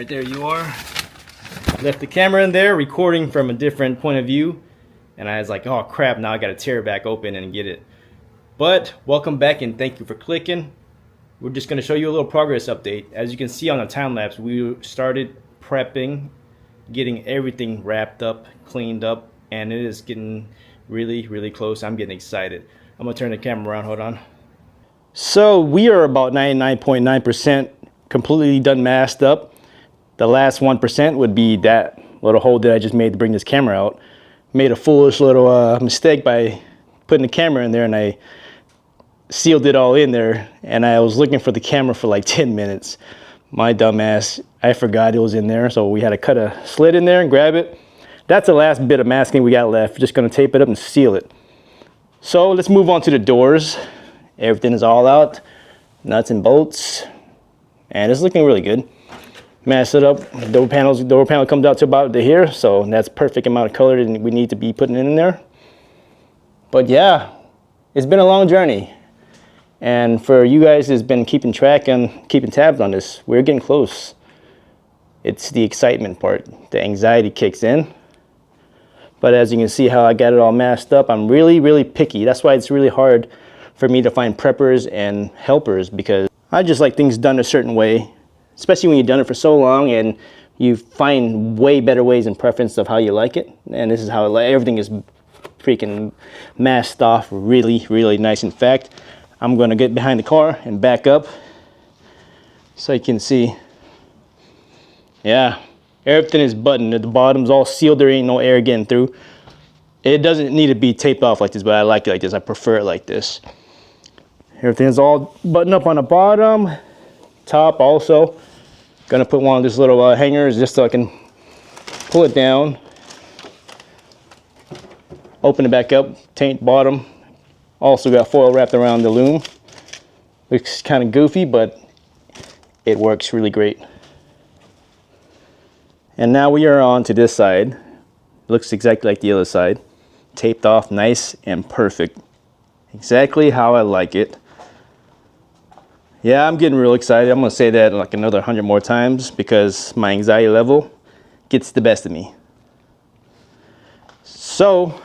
Alright, there you are. Left the camera in there, recording from a different point of view. And I was like, oh crap, now I gotta tear it back open and get it. But, welcome back and thank you for clicking. We're just gonna show you a little progress update. As you can see on the time lapse, we started prepping, getting everything wrapped up, cleaned up, and it is getting really close. I'm getting excited. I'm gonna turn the camera around, hold on. So we are about 99.9% completely done masked up. The last 1% would be that little hole that I just made to bring this camera out. Made a foolish little mistake by putting the camera in there, and I sealed it all in there, and I was looking for the camera for like 10 minutes. My dumbass, I forgot it was in there, so we had to cut a slit in there and grab it. That's the last bit of masking we got left. We're just gonna tape it up and seal it. So let's move on to the doors. Everything is all out, nuts and bolts, and it's looking really good. Mask it up. Door panel comes out to about to here, so that's perfect amount of color that we need to be putting in there. But yeah, it's been a long journey, and for you guys who's been keeping track and keeping tabs on this, we're getting close. It's the excitement part. The anxiety kicks in. But as you can see how I got it all masked up, I'm really picky. That's why it's really hard for me to find preppers and helpers, because I just like things done a certain way, especially when you've done it for so long and you find way better ways and preference of how you like it. And this is how I like everything is freaking masked off really nice. In fact, I'm gonna get behind the car and back up so you can see. Yeah, everything is buttoned. The bottom's all sealed. There ain't no air getting through. It doesn't need to be taped off like this, but I like it like this. I prefer it like this. Everything's all buttoned up on the bottom. Top also. Gonna put one of these little hangers just so I can pull it down. Open it back up, taint bottom. Also got foil wrapped around the loom. Looks kind of goofy, but it works really great. And now we are on to this side. Looks exactly like the other side. Taped off nice and perfect. Exactly how I like it. Yeah, I'm getting real excited. I'm gonna say that like another 100 more times because my anxiety level gets the best of me. So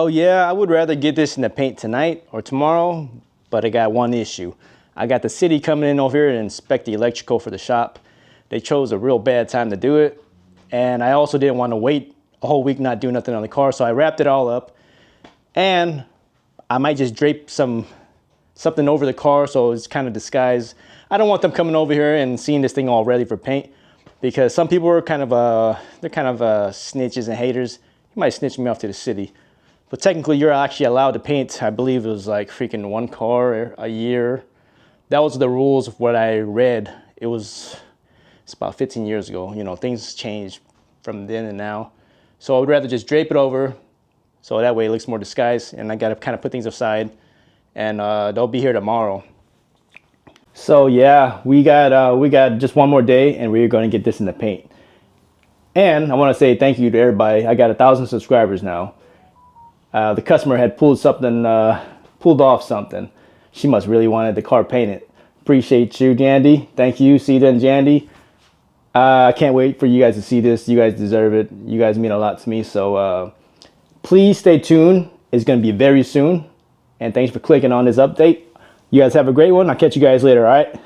yeah, I would rather get this in the paint tonight or tomorrow, but I got one issue. I got the city coming in over here to inspect the electrical for the shop. They chose a real bad time to do it, and I also didn't want to wait a whole week not doing nothing on the car, so I wrapped it all up, and I might just drape something over the car so it's kind of disguised. I don't want them coming over here and seeing this thing all ready for paint, because some people are kind of snitches and haters. You might snitch me off to the city, but technically you're actually allowed to paint. I believe it was like freaking one car a year. That was the rules of what I read. It's about 15 years ago. You know, things changed from then and now. So I would rather just drape it over so that way it looks more disguised, and I gotta kind of put things aside, and they'll be here tomorrow. So yeah, we got just one more day and we're gonna get this in the paint. And I wanna say thank you to everybody. I got 1,000 subscribers now. The customer had pulled off something. She must really wanted the car painted. Appreciate you, Jandy. Thank you, Sita and Jandy. I can't wait for you guys to see this. You guys deserve it. You guys mean a lot to me. So please stay tuned. It's going to be very soon. And thanks for clicking on this update. You guys have a great one. I'll catch you guys later, all right?